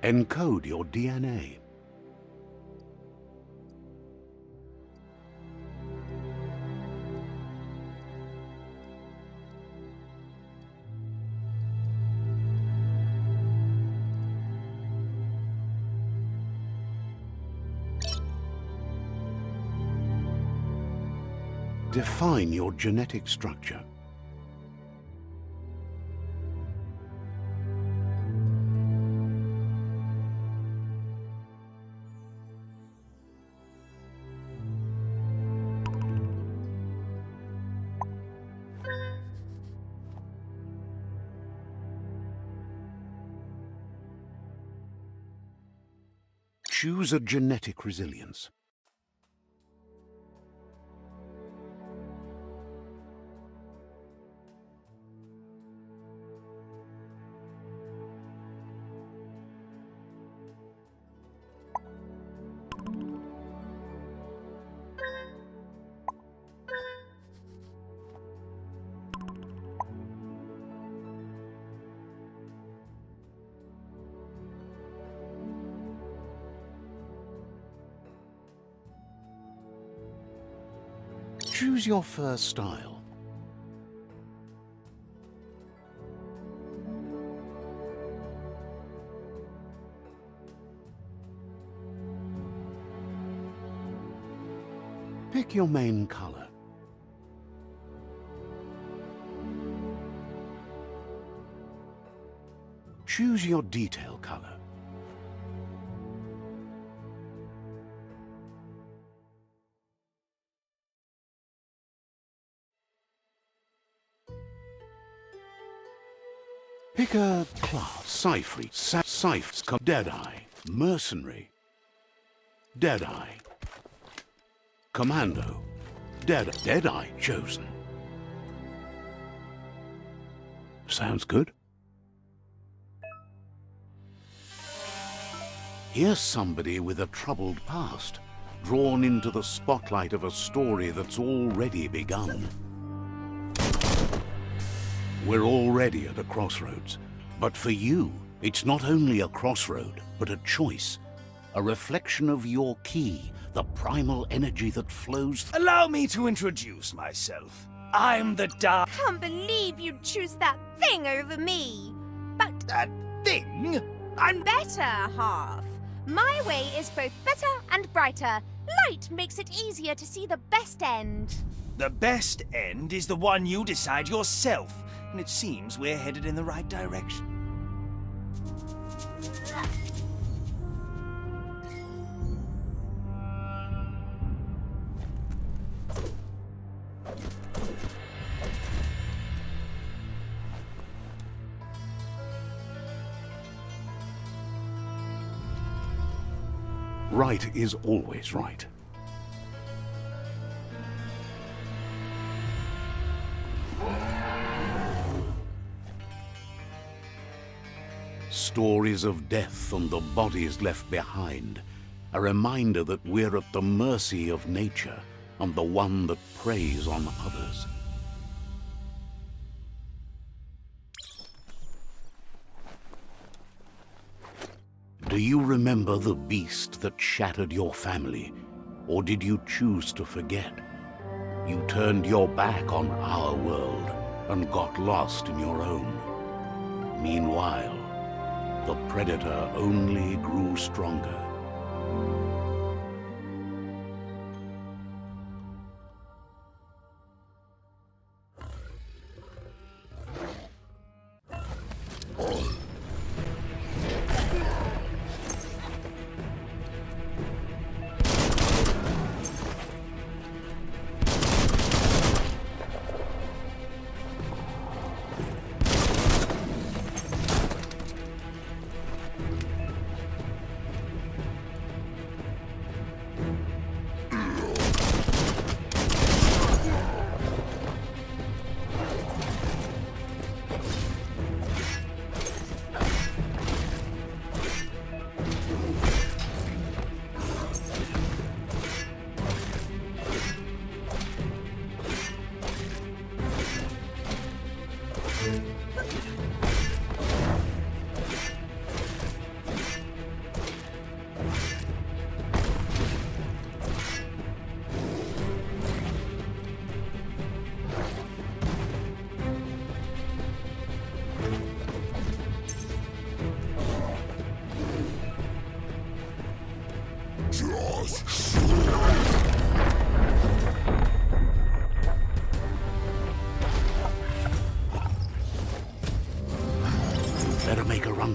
Encode your DNA. Define your genetic structure. Choose a genetic resilience. Choose your first style. Pick your main color. Choose your detail color. Pick a class: Cyphery, Scythe, Deadeye, Mercenary, Deadeye, Commando, Deadeye chosen. Sounds good. Here's somebody with a troubled past, drawn into the spotlight of a story that's already begun. We're already at a crossroads, but for you, it's not only a crossroad, but a choice. A reflection of your key, the primal energy that flows. Allow me to introduce myself. I'm the dark... Can't believe you'd choose that thing over me. But That thing? I'm... better half. My way is both better and brighter. Light makes it easier to see the best end. The best end is the one you decide yourself, and it seems we're headed in the right direction. Right is always right. Stories of death and the bodies left behind, a reminder that we're at the mercy of nature and the one that preys on others. Do you remember the beast that shattered your family, or did you choose to forget? You turned your back on our world and got lost in your own. Meanwhile, the predator only grew stronger.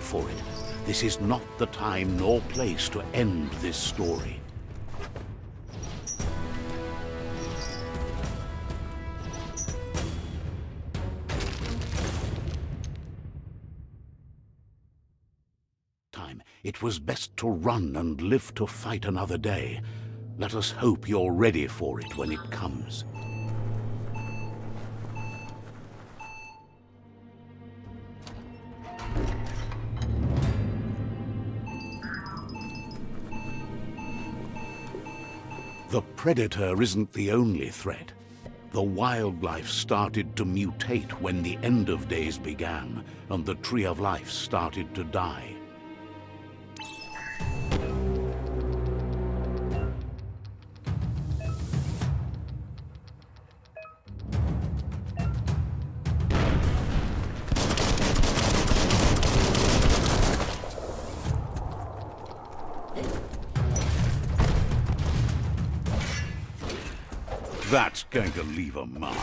for it. This is not the time nor place to end this story. It was best to run and live to fight another day. Let us hope you're ready for it when it comes. The predator isn't the only threat. The wildlife started to mutate when the end of days began, and the tree of life started to die. That's going to leave a mark.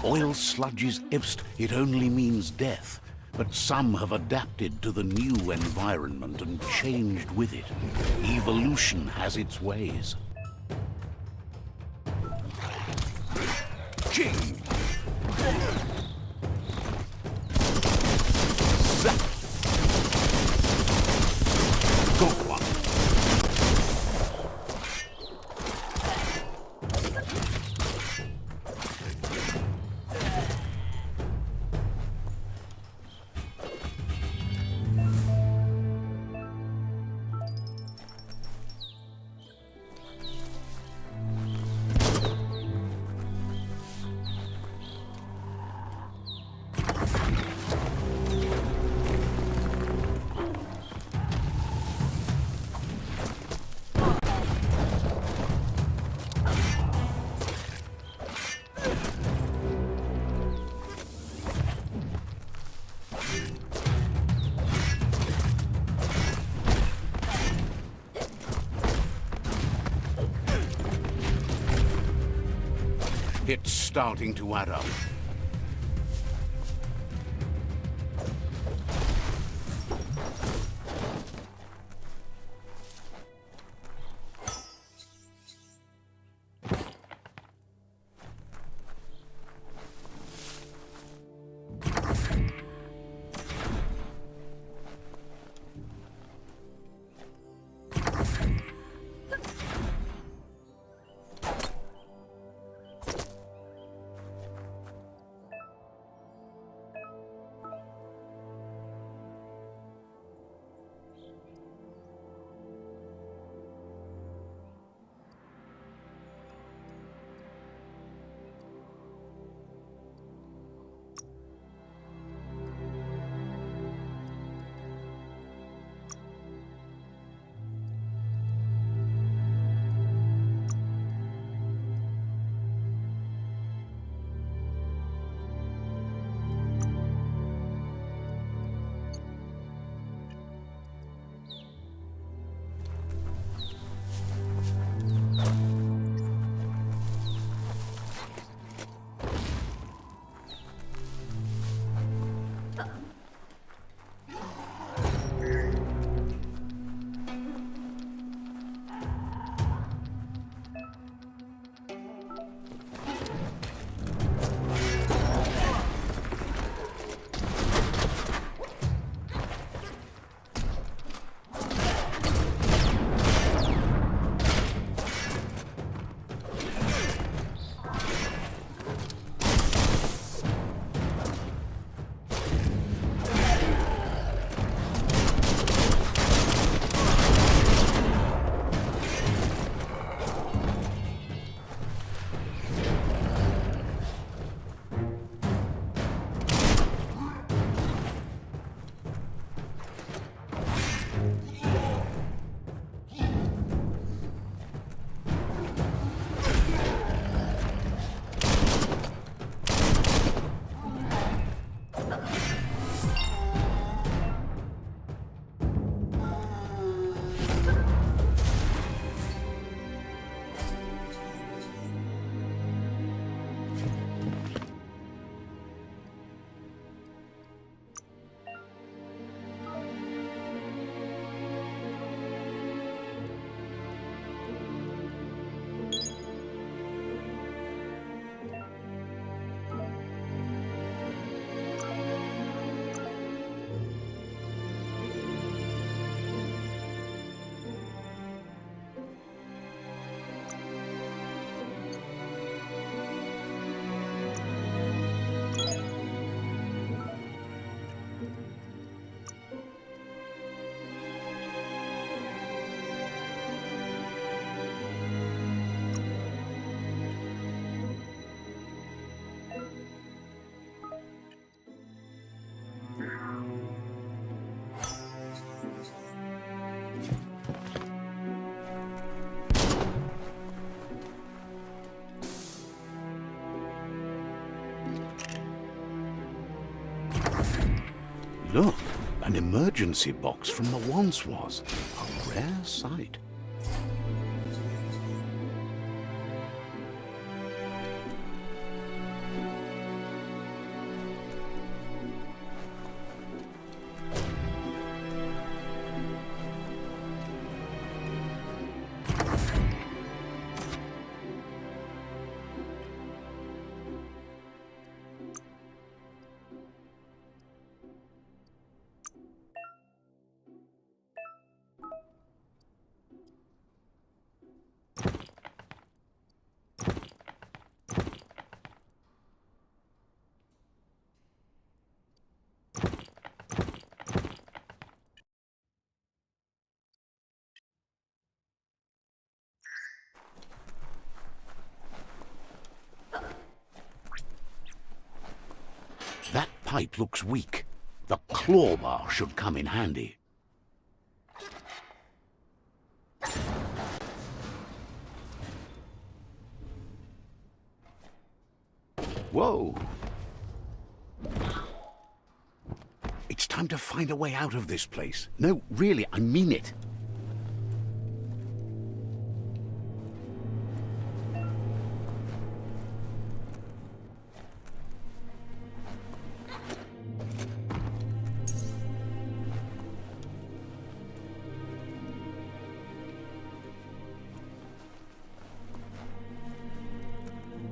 Oil sludges east, it only means death. But some have adapted to the new environment and changed with it. Evolution has its ways. King! Zap! Good one. It's starting to add up. emergency box from the once was. A rare sight. That pipe looks weak. The claw bar should come in handy. Whoa! It's time to find a way out of this place. No, really, I mean it.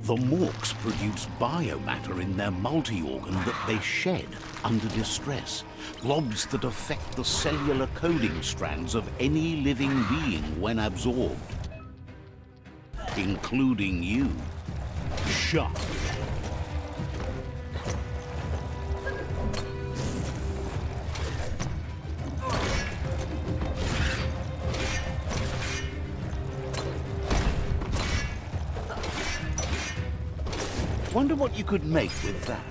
The morks produce biomatter in their multi-organ that they shed under distress. Blobs that affect the cellular coding strands of any living being when absorbed. Including you. Shut. Wonder what you could make with that.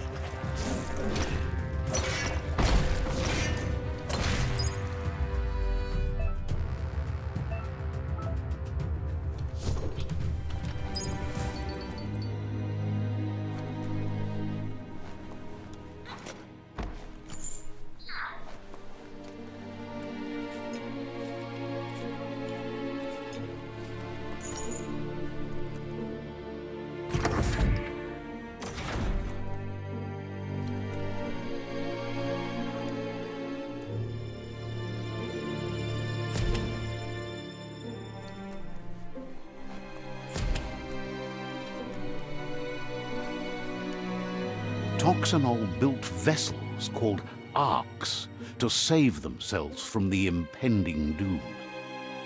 Toxanol built vessels called arks to save themselves from the impending doom.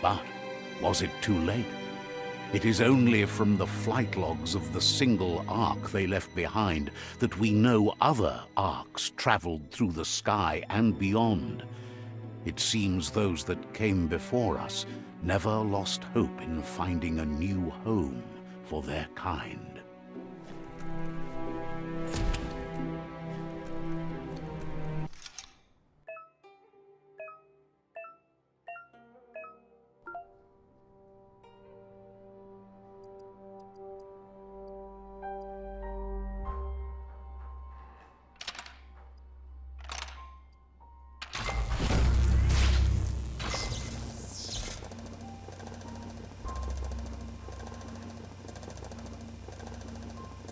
But was it too late? It is only from the flight logs of the single ark they left behind that we know other arks traveled through the sky and beyond. It seems those that came before us never lost hope in finding a new home for their kind.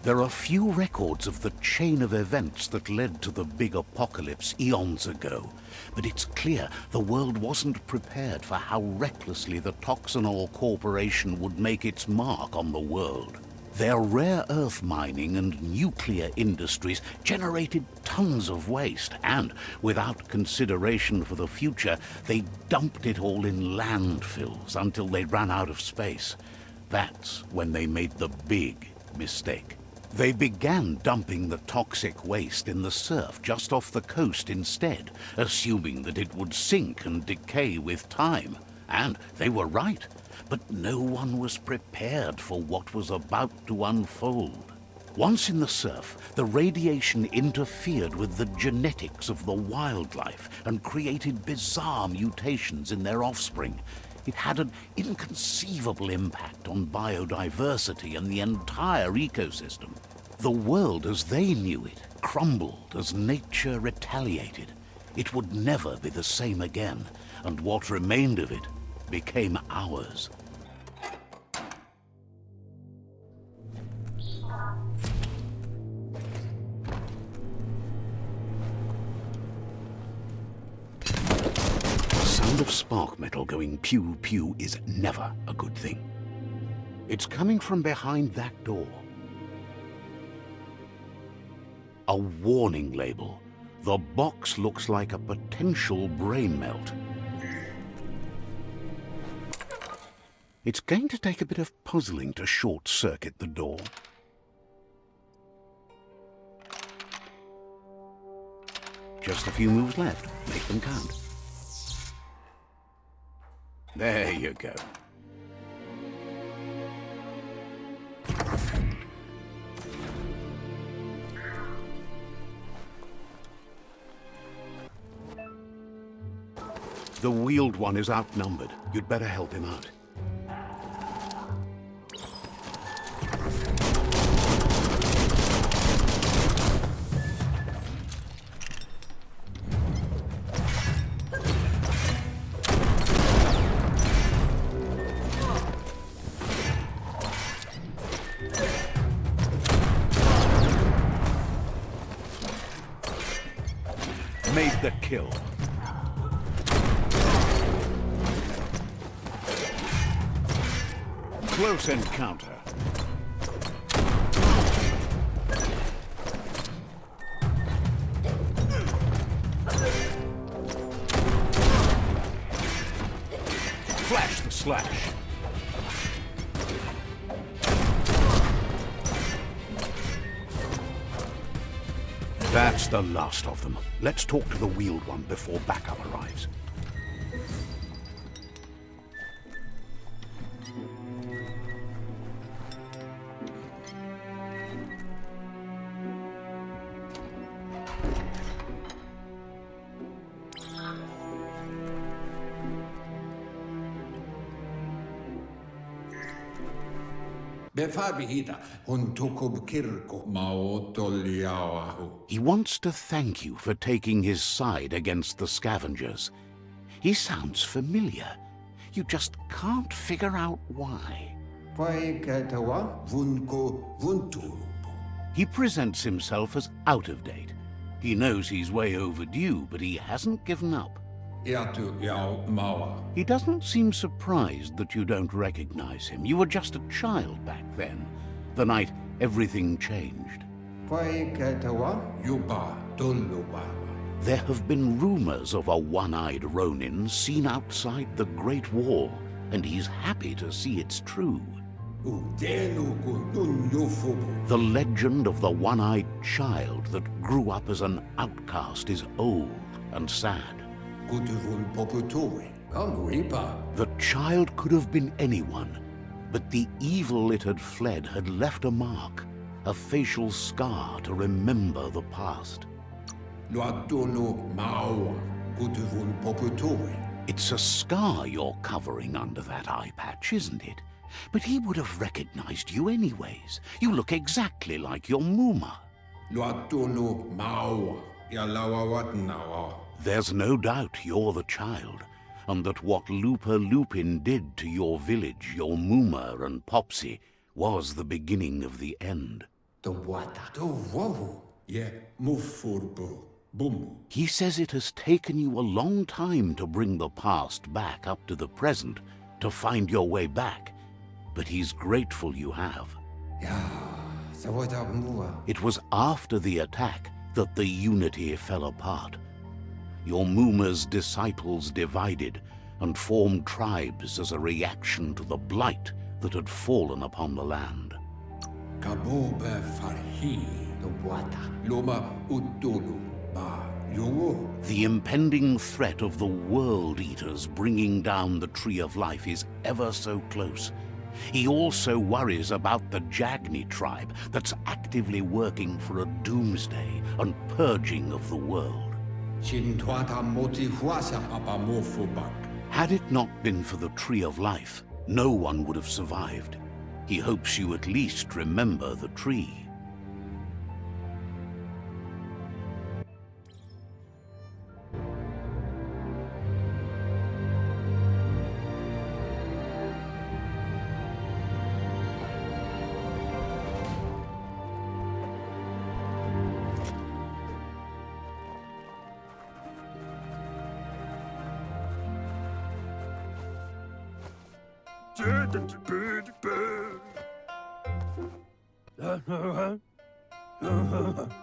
There are few records of the chain of events that led to the big apocalypse eons ago, but it's clear the world wasn't prepared for how recklessly the Toxanol Corporation would make its mark on the world. Their rare earth mining and nuclear industries generated tons of waste, and without consideration for the future, they dumped it all in landfills until they ran out of space. That's when they made the big mistake. They began dumping the toxic waste in the surf just off the coast instead, assuming that it would sink and decay with time. And they were right, but no one was prepared for what was about to unfold. Once in the surf, the radiation interfered with the genetics of the wildlife and created bizarre mutations in their offspring. It had an inconceivable impact on biodiversity and the entire ecosystem. The world as they knew it crumbled as nature retaliated. It would never be the same again, and what remained of it became ours. The sound of spark metal going pew pew is never a good thing. It's coming from behind that door. A warning label. The box looks like a potential brain melt. It's going to take a bit of puzzling to short-circuit the door. Just a few moves left. Make them count. There you go. The wheeled one is outnumbered. You'd better help him out. Made the kill. Close encounter. Flash the slash. That's the last of them. Let's talk to the wheeled one before backup arrives. He wants to thank you for taking his side against the scavengers. He sounds familiar. You just can't figure out why. He presents himself as out of date. He knows he's way overdue, but he hasn't given up. He doesn't seem surprised that you don't recognize him. You were just a child back then, the night everything changed. There have been rumors of a one-eyed Ronin seen outside the Great Wall, and he's happy to see it's true. The legend of the one-eyed child that grew up as an outcast is old and sad. The child could have been anyone, but the evil it had fled had left a mark, a facial scar to remember the past. It's a scar you're covering under that eye patch, isn't it? But he would have recognized you anyways. You look exactly like your Muma. There's no doubt you're the child, and that what Lupa Lupin did to your village, your Muma and Popsy, was the beginning of the end. He says it has taken you a long time to bring the past back up to the present, to find your way back, but he's grateful you have. It was after the attack that the unity fell apart. Your Muma's disciples divided and formed tribes as a reaction to the blight that had fallen upon the land. The impending threat of the World Eaters bringing down the Tree of Life is ever so close. He also worries about the Jagni tribe that's actively working for a doomsday and purging of the world. Had it not been for the Tree of Life, no one would have survived. He hopes you at least remember the tree.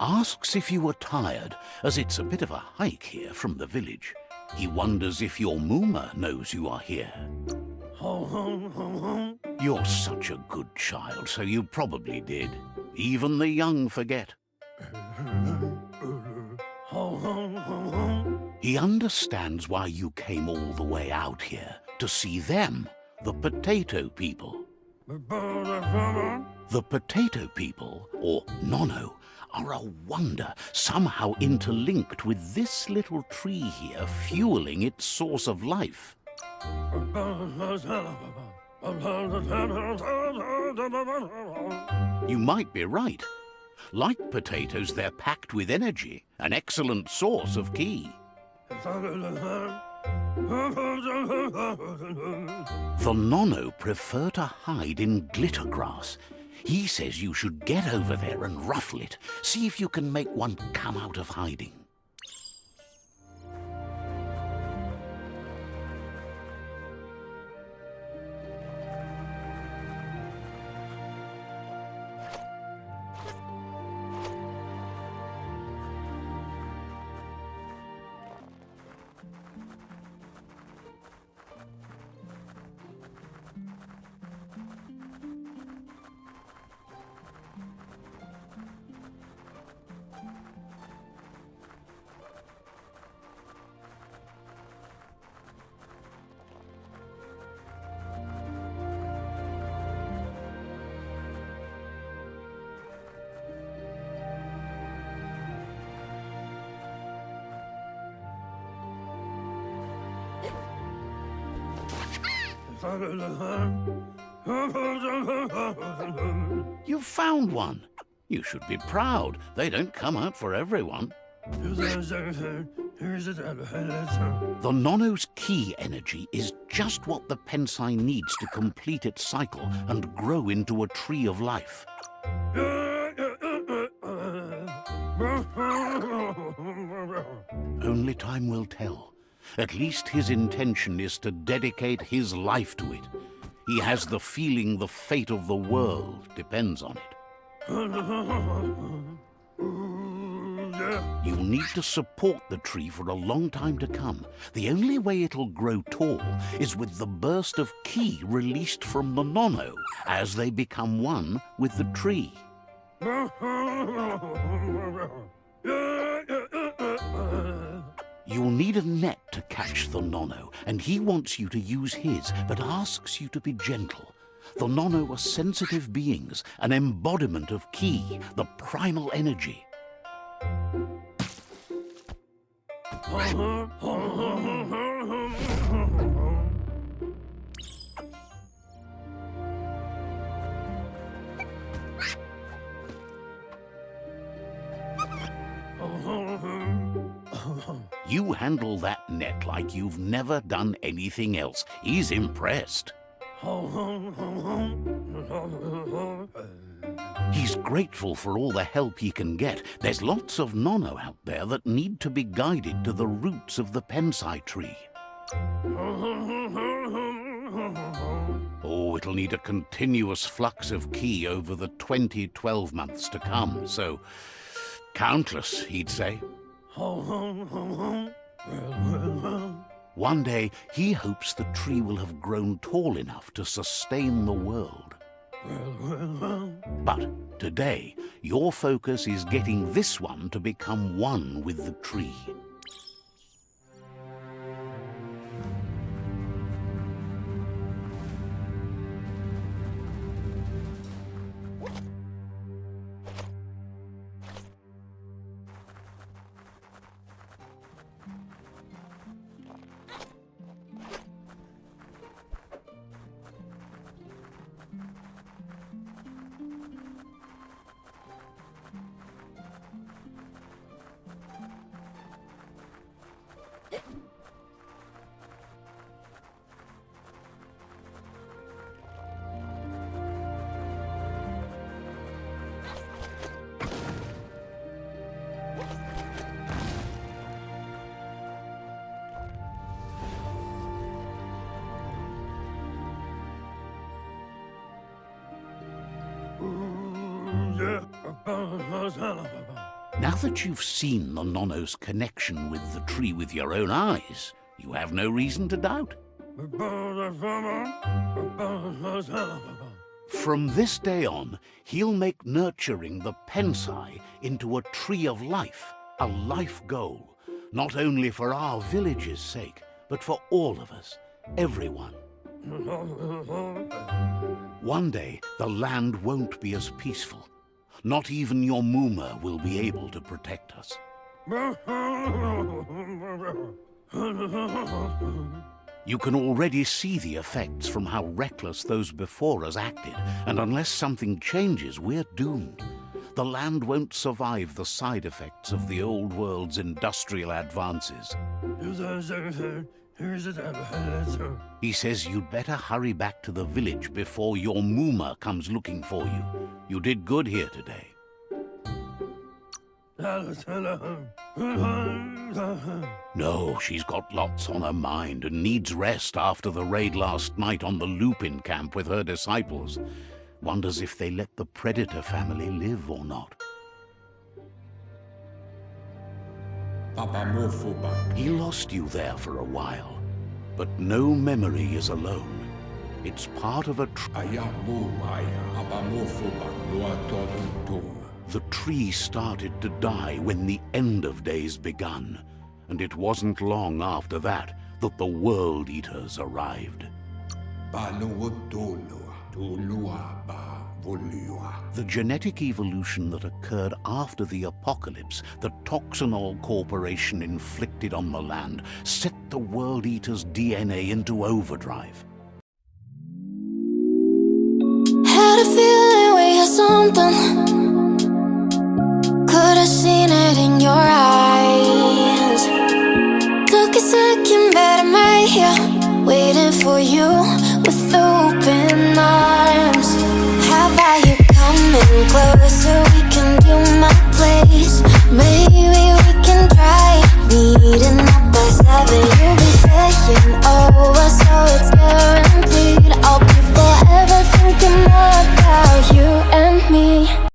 Asks if you are tired, as it's a bit of a hike here from the village. He wonders if your Mooma knows you are here. You're such a good child, so you probably did. Even the young forget. He understands why you came all the way out here, to see them, the potato people. The potato people, or Nono, are a wonder, somehow interlinked with this little tree here fueling its source of life. You might be right. Like potatoes, they're packed with energy, an excellent source of ki. The Nono prefer to hide in glitter grass. He says you should get over there and ruffle it. See if you can make one come out of hiding. You found one. You should be proud. They don't come out for everyone. The Nono's ki energy is just what the Pensai needs to complete its cycle and grow into a tree of life. Only time will tell. At least his intention is to dedicate his life to it. He has the feeling the fate of the world depends on it. You'll need to support the tree for a long time to come. The only way it'll grow tall is with the burst of ki released from the Nono as they become one with the tree. You'll need a net to catch the Nono, and he wants you to use his, but asks you to be gentle. The Nono are sensitive beings, an embodiment of ki, the primal energy. You handle that net like you've never done anything else. He's impressed. He's grateful for all the help he can get. There's lots of Nono out there that need to be guided to the roots of the Pensai tree. Oh, it'll need a continuous flux of ki over the 12 months to come, so countless, he'd say. One day, he hopes the tree will have grown tall enough to sustain the world. But today, your focus is getting this one to become one with the tree. Now that you've seen the Nonno's connection with the tree with your own eyes, you have no reason to doubt. From this day on, he'll make nurturing the pensai into a tree of life, a life goal, not only for our village's sake, but for all of us, everyone. One day, the land won't be as peaceful. Not even your Muma will be able to protect us. You can already see the effects from how reckless those before us acted, and unless something changes, we're doomed. The land won't survive the side effects of the old world's industrial advances. He says you'd better hurry back to the village before your Muma comes looking for you. You did good here today. No, she's got lots on her mind and needs rest after the raid last night on the Lupin camp with her disciples. Wonders if they let the Predator family live or not. He lost you there for a while, but no memory is alone. It's part of a The tree started to die when the end of days begun, and it wasn't long after that that the World Eaters arrived. The genetic evolution that occurred after the apocalypse that Toxanol Corporation inflicted on the land set the World Eaters' DNA into overdrive. Had a feeling we had something. Could have seen it in your eyes. Took a second, but I'm right here, waiting for you with open arms. How about you coming closer